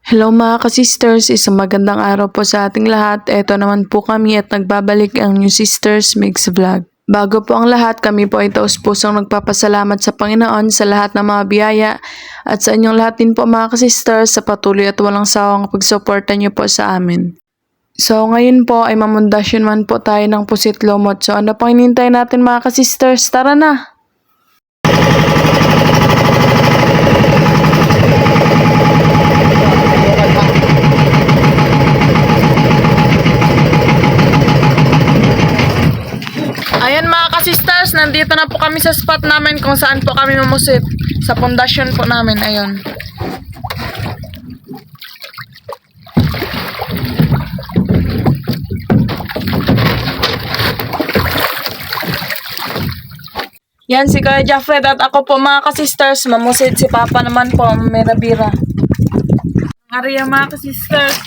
Hello mga ka-sisters, isang magandang araw po sa ating lahat. Ito naman po kami at nagbabalik ang New Sisters Mix Vlog. Bago po ang lahat, kami po ay taus-pusong nagpapasalamat sa Panginoon sa lahat ng mga biyaya at sa inyong lahat din po mga ka-sisters sa patuloy at walang sawang pagsuporta niyo po sa amin. So ngayon po ay mamundasyon man po tayo ng pusit lumot. So ano pang hinihintay natin mga ka-sisters? Tara na! Ayan mga ka-sisters, nandito na po kami sa spot namin kung saan po kami mamusit. Sa pundasyon po namin, ayun. Yan si Kuya Jaffred at ako po mga ka-sisters, mamusit. Si Papa naman po, may nabira. Ariya mga ka-sisters.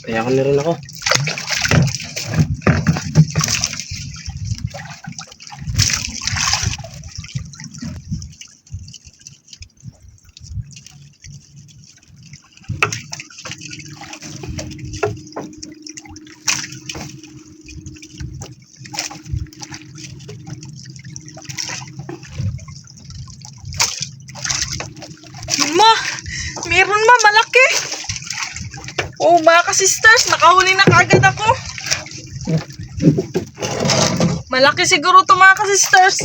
Kaya ko na rin ako. Meron malaki. Oh, mga ka-sisters, nakahuli na kaagad ako. Malaki siguro to mga ka-sisters.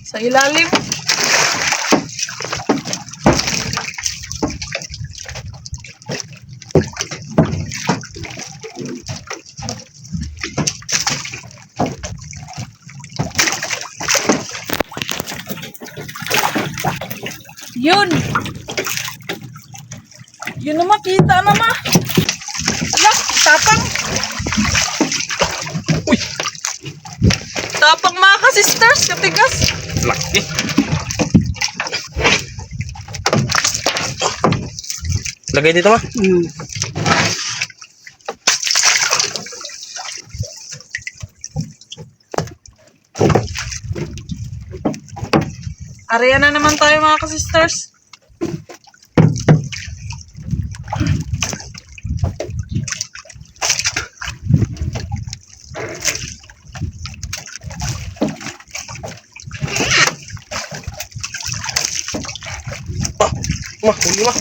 Sa ilalim. Yun. Yun na makita na ma. Ala, tapang. Uy! Tapang mga ka-sisters, katigas. Laki! Lagay dito ma? Ariya na naman tayo mga ka-sisters. Huli ma!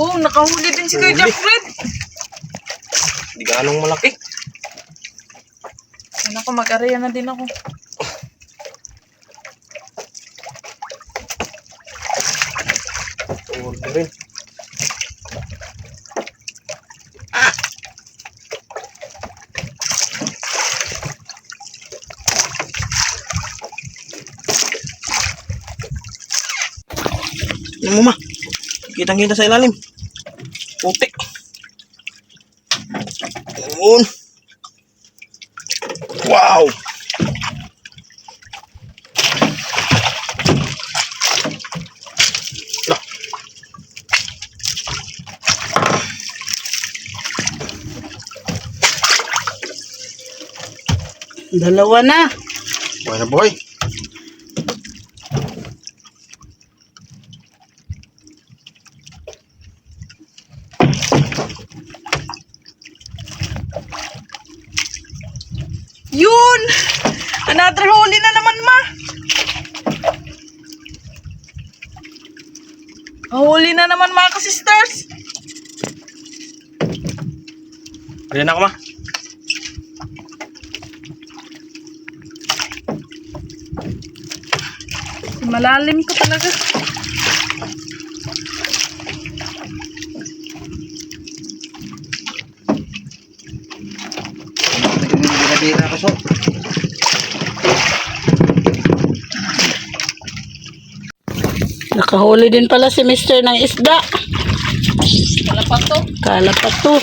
Oh, nakahuli din si Kuya Huli. Jaffred. Hindi ganong malaki. Ano ako, mag-ariya na din ako. Huli rin. Ano mo ma? Kitang-kita sa ilalim. Putik. Yun. Wow! Lah. Dalawa na. Buhay na buhay. Yun! Another huli na naman ma. Huli na naman mga ka-sisters. Ayan ako ma. Malalim ko talaga. Nabira ako sisters, oh. Nakahuli din pala si Mr. ng isda. Kala pa to.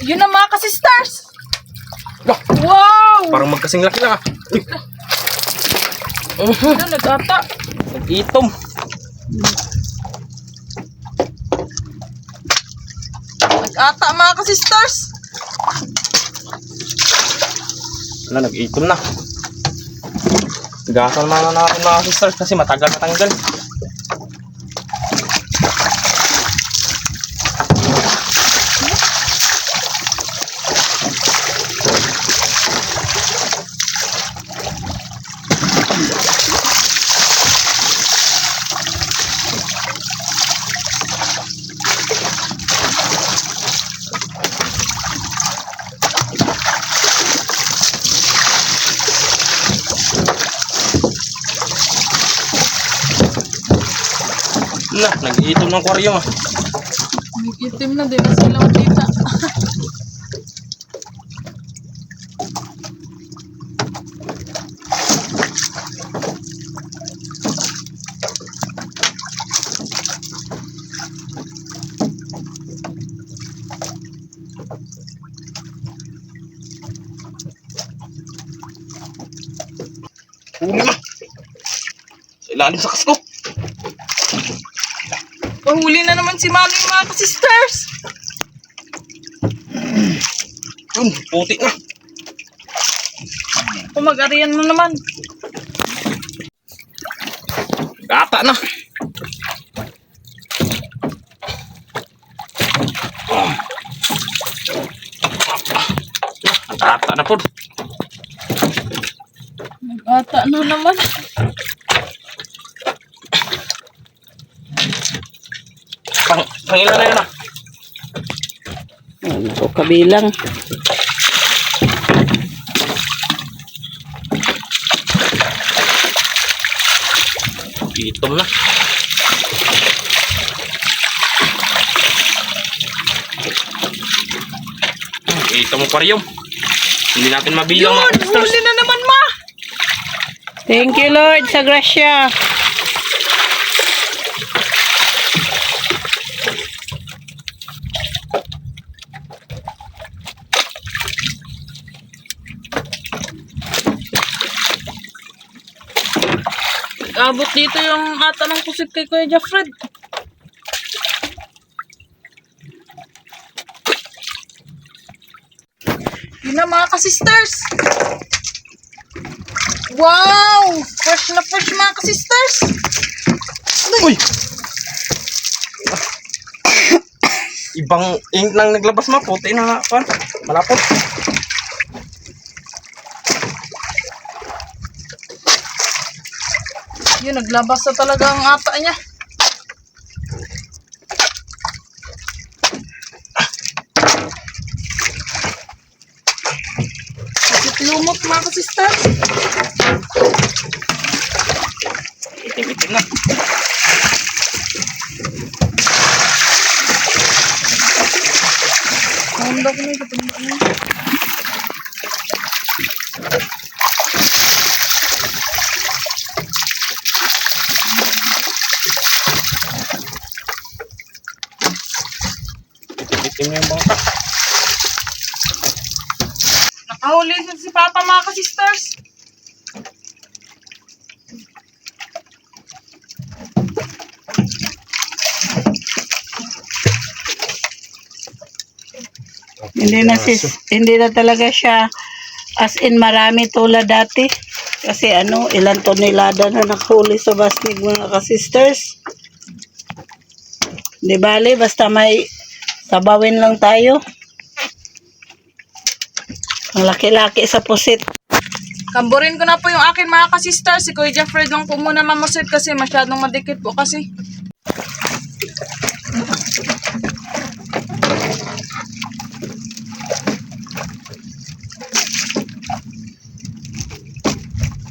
Yun na mga ka-sisters! Bah, Wow! parang magkasing laki na, ah. Uy, Ano, nag-ata? nag-itom. Nag-ata mga ka-sisters! Wala, nag-itom na. Gasan naman na natin mga sisters kasi matagal matanggal. Na, nag-iitom ng aquarium, ah. Itim na din na sila matita. Huli ma. Sa ilalim sa kasko. Pahuli na naman si Mami mga ka-sisters! Yun, puti na. Pumag-arian na naman. Gata na. Gata na po. Nag-ata na naman. Pangilan na yun, ah. Ano ko kabilang. Itom na. Itom aquarium. Hindi natin mabilang mga sisters. Huli na naman ma! Thank you Lord sa grasya. Abot dito yung ata ng kusip kay Kuya Jeffred. Yun na mga ka-sisters! Wow! Fresh na fresh mga ka-sisters! Uy! Ibang ink lang naglabas ma. Puti na nga. Malapot. Yun, naglabas na talaga ang ata niya. Kasi lumot mga ka-sisters. Itim-itim na. Handa ko na ito. Itim yung bangka. Nakahuli si Papa mga ka-sisters. Hindi na talaga siya as in marami tulad dati. Kasi ilan tonelada na nakahuli sa basnig mga ka-sisters. Di bale, basta may sabawin lang tayo. Ang laki-laki sa pusit. Kamburin ko na po yung akin mga ka-sisters. Si Kuya Jeffred lang po muna mamusit kasi masyadong madikit po kasi.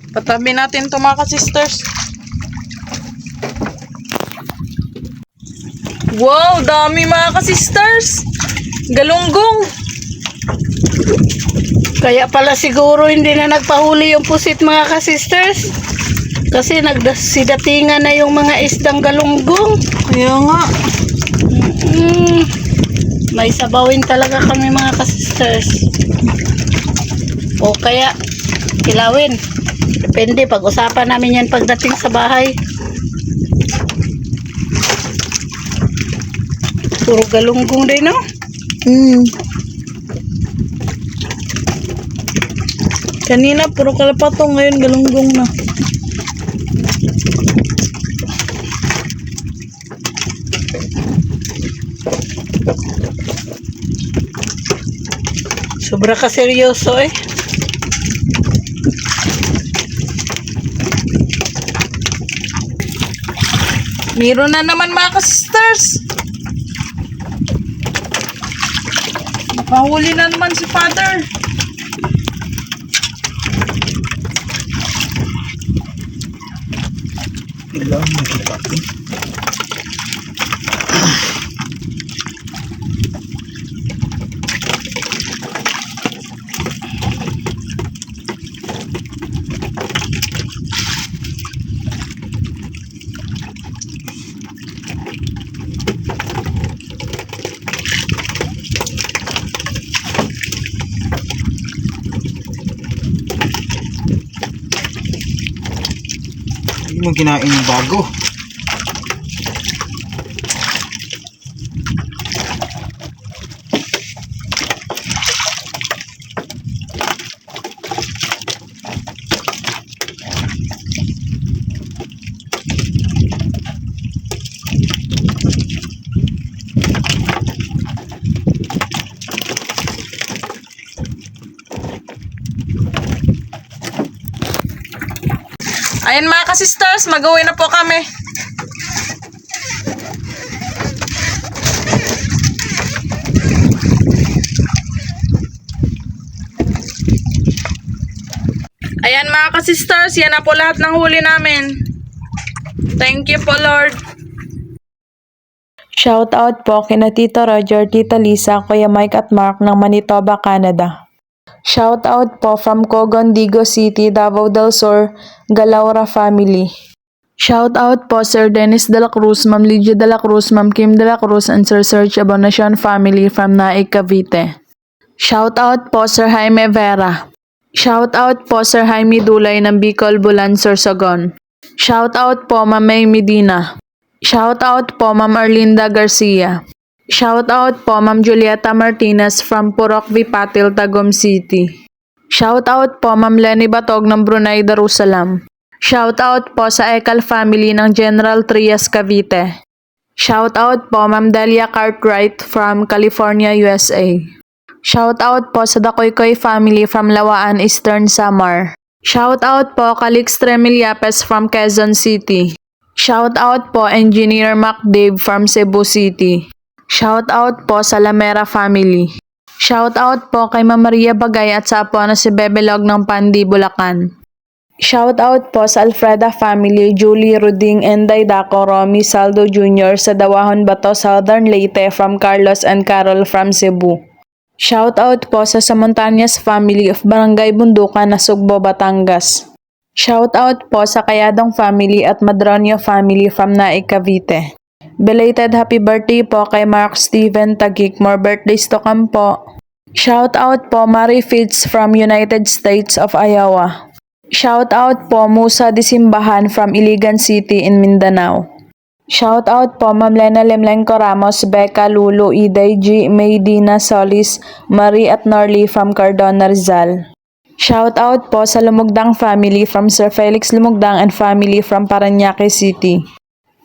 Patabi natin ito mga ka-sisters. Wow, dami mga ka-sisters. Galunggong. Kaya pala siguro hindi na nagpahuli yung pusit mga ka-sisters. Kasi nagsidatingan na yung mga isdang galunggong. Kaya nga. May sabawin talaga kami mga ka-sisters. O kaya, kilawin. Depende, pag-usapan namin yan pagdating sa bahay. Puro galunggong din, no? Kanina puro kalapatong, ngayon galunggong na. Sobra ka seryoso eh. Meron na naman mga ka-sisters. Nakahuli na naman si Father. Hindi mo kinain yung bago. Ayan mga ka-sisters, mag-uwi na po kami. Ayan mga ka-sisters, yan na po lahat ng huli namin. Thank you po Lord. Shout out po kina Tito Roger, Tita Lisa, Kuya Mike at Mark ng Manitoba, Canada. Shout out po from Cogondigo City, Davao del Sur, Galaura family. Shout out po Sir Dennis de la Cruz, Ma'am Lydia de la Cruz, Ma'am Kim de la Cruz, and Sir Serge Abonacion family from Naik, Cavite. Shout out po Sir Jaime Vera. Shout out po Sir Jaime Dulay ng Bicol, Bulan, Sorsogon. Shout out po Ma'am May Medina. Shout out po Ma'am Arlinda Garcia. Shout out po Ma'am Julieta Martinez from Purok Vipatil, Tagum City. Shout out po Ma'am Lenny Batog ng Brunei, Darussalam. Shout out po sa Ekal family ng General Trias, Cavite. Shout out po Ma'am Delia Cartwright from California, USA. Shout out po sa Dakoykoy family from Lawaan, Eastern Samar. Shout out po Calix Tremiliapes from Quezon City. Shout out po Engineer Mac Dave from Cebu City. Shout out po sa Lamera family. Shout out po kay Ma'am Maria Bagay at sa apo na si Bebelog ng Pandi, Bulacan. Shout out po sa Alfreda family, Julie Ruding, Enday Daco, Romy Saldo Jr. sa Dawahon Bato, Southern Leyte from Carlos and Carol from Cebu. Shout out po sa Samontañas family of Barangay Bundukan, Nasugbo, Batangas. Shout out po sa Kayadong family at Madronio family from Naik, Cavite. Belated happy birthday po kay Mark Steven Tagik. More birthdays to come po. Shout out po Mary Fitz from United States of Iowa. Shout out po Musa Disimbahan from Iligan City in Mindanao. Shout out po Ma'am Lena Lemlenco Ramos, Becca Lulu, Iday G, Maydina Solis, Marie at Norly from Cardona, Rizal. Shout out po sa Lumugdang family from Sir Felix Lumugdang and family from Parañaque City.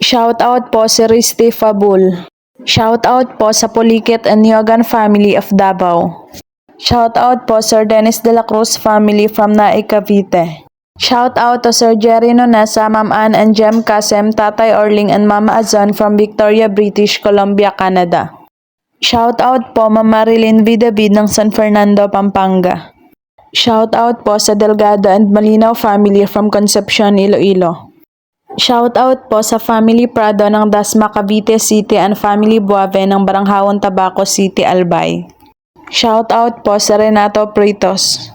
Shout out po si Risti Fabul. Shout out po sa Pulikit and Niogan family of Davao. Shout out po Sir Dennis de la Cruz family from Naik, Cavite. Shout out to Sir Jerry Nonesa, Ma'am Ann and Jem Kasem, Tatay Orling and Mama Azan from Victoria, British Columbia, Canada. Shout out po Ma'am Marilyn V. David ng San Fernando, Pampanga. Shout out po sa Delgado and Malinaw family from Concepcion, Iloilo. Shout out po sa family Prado ng Dasma, Cavite City and family Buave ng Baranghaon, Tabaco City, Albay. Shoutout po sa Renato Pritos.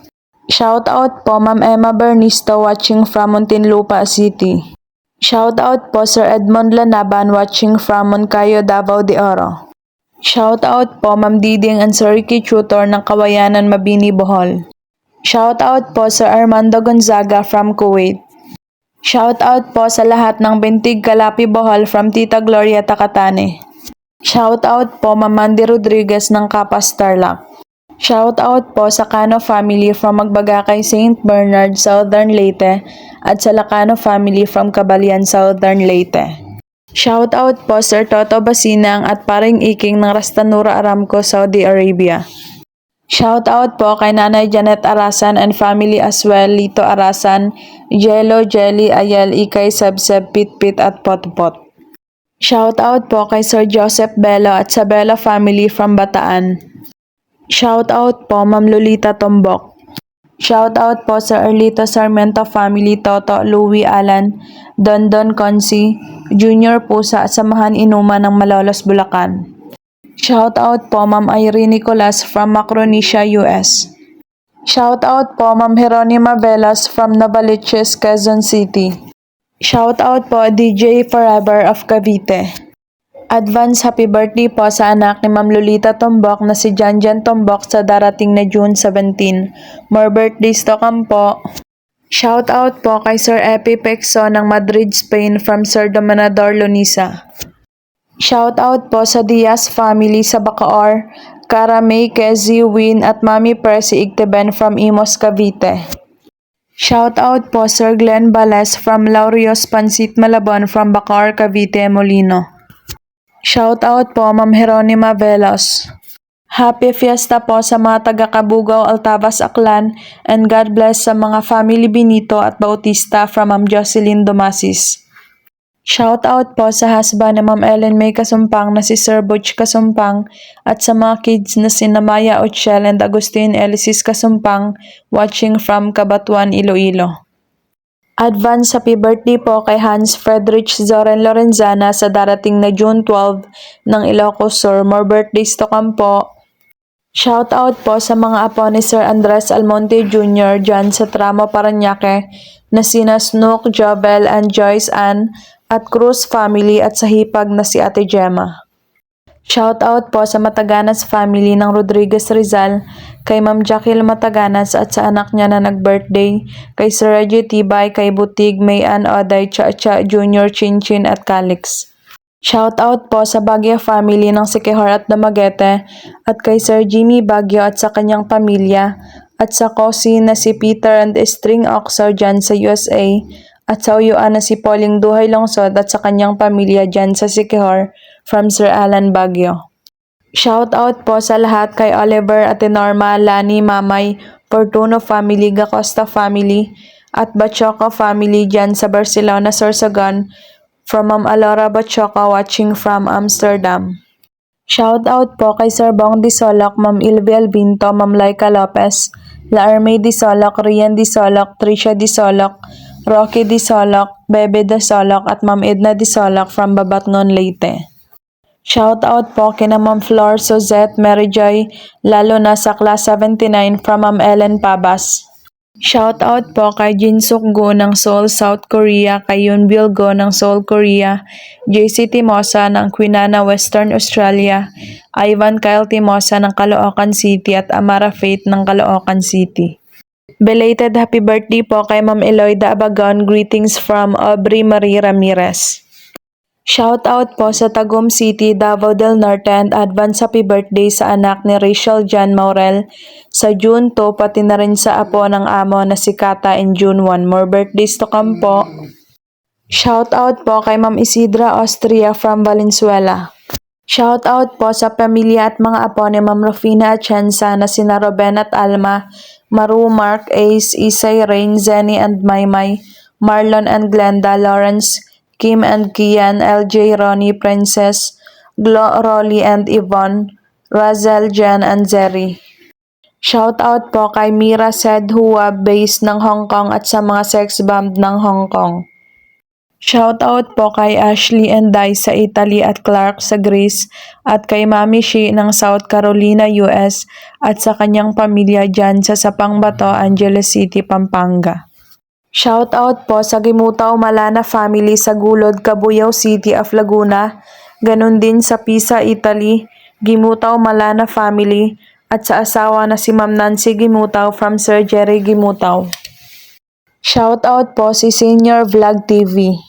Shoutout po Ma'am Emma Bernisto watching from Muntinlupa City. Shoutout po Sir Edmond Lanaban watching from Moncayo, Davao de Oro. Shoutout po Ma'am Diding and Sir Ricky Tutor ng Kawayanan, Mabini, Bohol. Shoutout po Sir Armando Gonzaga from Kuwait. Shoutout po sa lahat ng Bentig, Calapi, Bohol from Tita Gloria Takatane. Shoutout po Ma'am Mandy Rodriguez ng Kapas, Tarlac. Shoutout po sa Cano family from Magbagakay, St. Bernard, Southern Leyte at sa Lacano family from Cabalian, Southern Leyte. Shoutout po Sir Toto Basinang at Paring Iking ng Rastanura Aramco, Saudi Arabia. Shoutout po kay Nanay Janet Arasan and family as well, Lito Arasan, Jello, Jelly, Ayel, Ikay, Sebseb, Pitpit at Potpot. Shoutout po kay Sir Joseph Bello at sa Bello family from Bataan. Shoutout po Ma'am Lolita Tombok. Shoutout po sa Erlito Sarmiento family, Toto, Louie, Alan, Dondon Consi, Junior Pusa at Samahan Inuman ng Malolos, Bulacan. Shoutout po Ma'am Irene Nicolas from Macronesia, US. Shoutout po Ma'am Jeronima Velas from Novaliches, Quezon City. Shoutout po DJ Forever of Cavite. Advance happy birthday po sa anak ni Ma'am Lolita Tombok na si Janjan Tombok sa darating na June 17. More birthdays to come po. Shoutout po kay Sir Epi Pexo ng Madrid, Spain from Sir Dominador Lonisa. Shoutout po sa Diaz family sa Bacoor, Karamay, Kezi, Win at Mami Percy Igteben from Imos, Cavite. Shoutout po Sir Glenn Bales from Laurios Pansit Malabon from Bacoor, Cavite, Molino. Shoutout po Ma'am Jeronima Velos. Happy Fiesta po sa mga taga-Kabugaw, Altavas, Aklan, and God bless sa mga family Benito at Bautista from Ma'am Jocelyn Domasis. Shoutout po sa husband ni Ma'am Ellen May Kasumpang na si Sir Butch Kasumpang at sa mga kids na si Maya Ochel and Agustin Elisis Kasumpang watching from Cabatuan, Iloilo. Advance happy birthday po kay Hans Friedrich Zoren Lorenzana sa darating na June 12 ng Ilocos Sur. More birthdays to come po. Shoutout po sa mga apo ni Sir Andres Almonte Jr. dyan sa Tramo, Parañaque na sina Snook, Jobel, and Joyce Ann at Cruz family at sa hipag na si Ate Gemma. Shoutout po sa Mataganas family ng Rodriguez Rizal, kay Ma'am Jaquil Mataganas at sa anak niya na nag-birthday, kay Sir Reggie Tibay, kay Butig, Mayan, Oday, Cha-Cha, Junior, Chinchin at Calix. Shoutout po sa Baguio family ng Siquijor at Dumaguete at kay Sir Jimmy Baguio at sa kanyang pamilya at sa Kosi na si Peter and String Oxor dyan sa USA at sa Uyuan na si Pauling Duhay Longsod at sa kanyang pamilya dyan sa Siquijor from Sir Alan Baguio. Shoutout po sa lahat kay Oliver, Ate Norma, Lani, Mamay, Fortuno family, Gacosta family at Bachoco family dyan sa Barcelona, Sorsogon from Ma'am Alora Bachoco watching from Amsterdam. Shoutout po kay Sir Bong Disolok, Ma'am Ilvi Albinto, Ma'am Laika Lopez, La Armay Disolok, Rian Disolok, Tricia Disolok, Rocky Disolok, Bebe Disolok at Ma'am Edna Disolok from Babatngon, Leyte. Shoutout po kina Ma'am Flor Suzette, Mary Joy, lalo na sa Class 79 from Ma'am Ellen Pabas. Shoutout po kay Jinsuk Go ng Seoul, South Korea, kay Yunbil Go ng Seoul, Korea, JC Timosa ng Kwinana, Western Australia, Ivan Kyle Timosa ng Caloocan City at Amara Faith ng Caloocan City. Belated happy birthday po kay Ma'am Eloida Abagon, greetings from Aubrey Marie Ramirez. Shoutout po sa Tagum City, Davao del Norte and advance happy birthday sa anak ni Rachel Jan Maurel sa June 2 pati na rin sa apo ng amo na si Kata in June 1. More birthdays to come po. Shoutout po kay Ma'am Isidra Austria from Valenzuela. Shoutout po sa pamilya at mga apo ni Ma'am Rufina Atienza na sina Ruben at Alma, Maru, Mark, Ace, Isay, Rain, Zenny and Maymay, Marlon and Glenda, Lawrence, Kim and Kian, LJ, Ronnie, Princess, Glo, Rolly and Yvonne, Razel, Jen and Zeri. Shoutout po kay Mira Said Hua based ng Hong Kong at sa mga sex bomb ng Hong Kong. Shoutout po kay Ashley and Dai sa Italy at Clark sa Greece at kay Mami Shi ng South Carolina, US at sa kanyang pamilya dyan sa Sapangbato, Angeles City, Pampanga. Shoutout po sa Gimutaw Malana family sa Gulod, Cabuyao City of Laguna, ganun din sa Pisa, Italy, Gimutaw Malana family at sa asawa na si Ma'am Nancy Gimutaw from Sir Jerry Gimutaw. Shoutout po si Senior Vlog TV.